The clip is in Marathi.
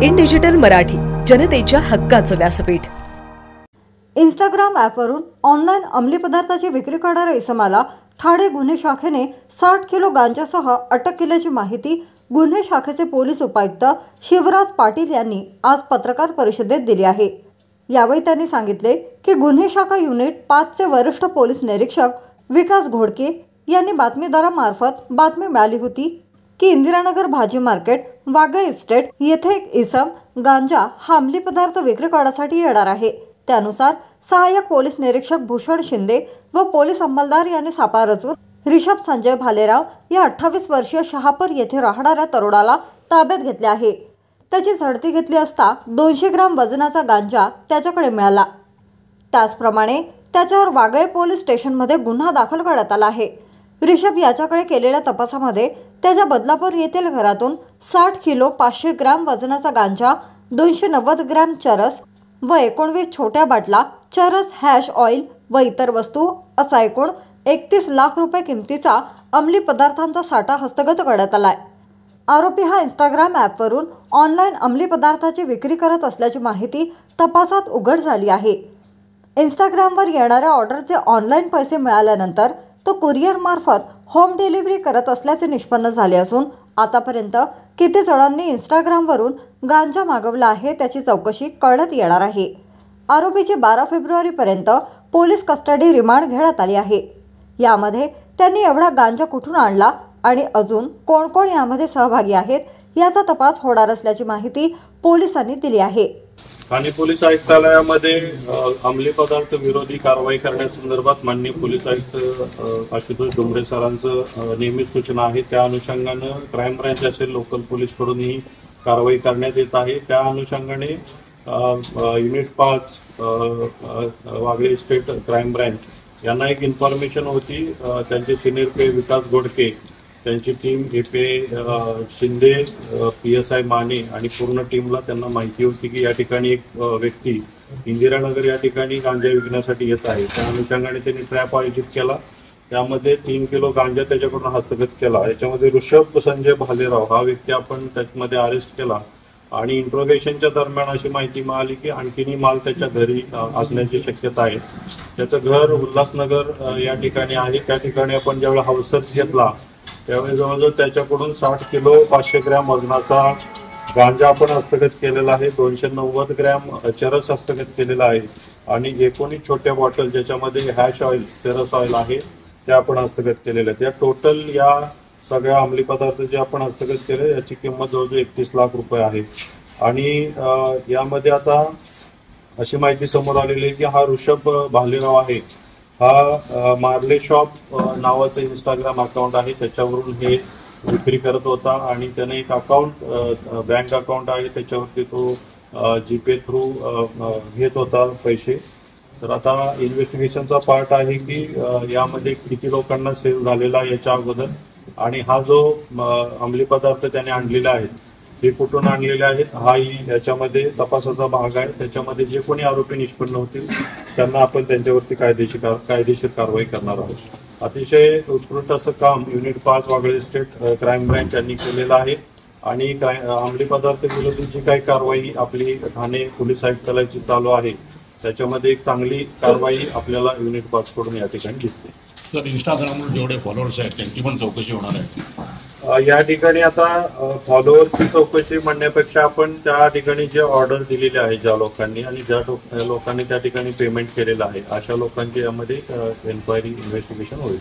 इन डिजिटल मराठी, जनतेच्या हक्काचं व्यासपीठ। इंस्टाग्राम ॲपवरून ऑनलाईन अंमली पदार्थाची विक्री करणाऱ्या इसमाला ठाणे गुन्हे शाखेने 60 किलो गांजासह अटक केल्याची माहिती गुन्हे शाखेचे पोलीस उपायुक्त शिवराज पाटील यांनी आज पत्रकार परिषदेत दिली आहे। यावेळी त्यांनी सांगितले की गुन्हे शाखा युनिट 5 चे वरिष्ठ पोलीस निरीक्षक विकास घोडके यांनी बातमीदारामार्फत बातमी मिळाली होती की इंदिरानगर भाजी मार्केट वागळे इस्टेट येथे एक इसम गांजा हा अंमली पदार्थ विक्री करण्यासाठी येणार आहे। त्यानुसार सहाय्यक पोलीस निरीक्षक भूषण शिंदे व पोलीस अंमलदार यांनी सापळा रचून ऋषभ संजय भालेराव या 28 वर्षीय शहापूर येथे राहणाऱ्या तरुणाला ताब्यात घेतले आहे। त्याची झडती घेतली असता 200 ग्राम वजनाचा गांजा त्याच्याकडे मिळाला। त्याचप्रमाणे त्याच्यावर वागळे पोलीस स्टेशनमध्ये गुन्हा दाखल करण्यात आला आहे। ऋषभ याच्याकडे केलेल्या तपासामध्ये त्याच्या बदलापूर येथील घरातून 60 किलो 500 ग्राम वजनाचा गांजा, 290 ग्राम चरस व 19 छोट्या बाटला चरस हॅश ऑइल व इतर वस्तू असा एकूण 31 लाख रुपये किमतीचा अंमली पदार्थांचा साठा हस्तगत करण्यात आलाय। आरोपी हा इंस्टाग्राम ॲपवरून ऑनलाईन अंमली पदार्थाची विक्री करत असल्याची माहिती तपासात उघड झाली आहे। इंस्टाग्रामवर येणाऱ्या ऑर्डरचे ऑनलाईन पैसे मिळाल्यानंतर तो कुरिअर मार्फत होम डिलिव्हरी करत असल्याचे निष्पन्न झाले असून आतापर्यंत किती जणांनी इंस्टाग्रामवरून गांजा मागवला आहे त्याची चौकशी करण्यात येणार आहे। आरोपीची 12 फेब्रुवारीपर्यंत पोलीस कस्टडी रिमांड घेण्यात आली आहे। यामध्ये त्यांनी एवढा गांजा कुठून आणला आणि अजून कोण कोण यामध्ये सहभागी आहेत याचा तपास होणार असल्याची माहिती पोलिसांनी दिली आहे। ठाणे पोलीस आयुक्तालयामध्ये अंमली पदार्थ विरोधी कारवाई करण्यासंदर्भात माननीय पोलीस आयुक्त आशुतोष डोंगरे सरांचं नियमित सूचना आहे। त्या अनुषंगाने क्राईम ब्रांच असेल लोकल पोलीसकडून ही कारवाई करण्यात येत आहे। त्या अनुषंगाने unit 5 Wagle estate crime branch यांना एक इन्फॉर्मेशन होती। त्यांचे सिनियर पी विकास घोडके, त्यांची team AP Shinde, PSI Mane आणि पूर्ण टीमला त्यांना माहिती होती की या ठिकाणी एक व्यक्ती इंदिरानगर या ठिकाणी गांजा विकण्यासाठी येत आहे। त्या अनुषंगाने त्यांनी ट्रॅप आयोजित केला। त्यामध्ये 3 किलो गांजा त्याच्याकडून हस्तगत केला। याच्यामध्ये ऋषभ संजय भालेराव हा व्यक्ती आपण त्यामध्ये अरेस्ट केला आणि इंट्रोगेशनच्या दरम्यान अशी माहिती मिळाली की आणखीनही माल त्याच्या घरी असण्याची शक्यता आहे। त्याचं घर उल्हासनगर या ठिकाणी आहे। त्या ठिकाणी आपण ज्यावेळेला हाऊस सर्च घेतला त्यावेळी जवळजवळ त्याच्याकडून 60 किलो 500 ग्रॅम वजनाचा गांजा आपण हस्तगत केलेला आहे। 290 ग्रॅम चरस हस्तगत केलेला आहे आणि 19 छोट्या बॉटल ज्याच्यामध्ये हॅश ऑइल चरस ऑइल आहे त्या आपण हस्तगत केलेल्या आहेत। या टोटल या सगळ्या अंमली पदार्थ जे आपण हस्तगत केले याची किंमत जवळजवळ 31 लाख रुपये आहे। आणि यामध्ये आता अशी माहिती समोर आलेली आहे की हा ऋषभ भालेराव आहे हा मार्ले शॉप नावाचं इंस्टाग्राम अकाउंट आहे त्याच्यावरून हे विक्री करत होता आणि त्याने एक अकाउंट बँक अकाउंट आहे त्याच्यावरती तो GPay थ्रू घेत होता पैसे। तर आता इन्व्हेस्टिगेशनचा पार्ट आहे की यामध्ये किती लोकांना सेल झालेला याच्या अगोदर आणि हा जो अंमली पदार्थ त्याने आणलेला आहे हे कुठून आणलेले आहेत हाही याच्यामध्ये तपासाचा भाग आहे। त्याच्यामध्ये जे कोणी आरोपी निष्पन्न होतील त्यांना आपण त्यांच्यावरती कायदेशीर कारवाई करणार आहोत। अतिशय उत्कृष्ट असं काम unit 5 Wagle estate crime branch यांनी केलेलं आहे आणि अंमली पदार्थ विरोधी जी काही कारवाई आपली ठाणे पोलीस आयुक्तालयाची चालू आहे त्याच्यामध्ये एक चांगली कारवाई आपल्याला युनिट 5 कडून या ठिकाणी दिसते। सर, इंस्टाग्रामवर जेवढे फॉलोअर्स आहेत त्यांची पण चौकशी होणार आहे या ठिकाणी। आता फॉलोअरची चौकशी म्हणण्यापेक्षा आपण त्या ठिकाणी जे ऑर्डर दिलेले आहे ज्या लोकांनी आणि ज्या लोकांनी त्या ठिकाणी पेमेंट केलेलं आहे अशा लोकांची यामध्ये एन्क्वायरी इन्व्हेस्टिगेशन होईल।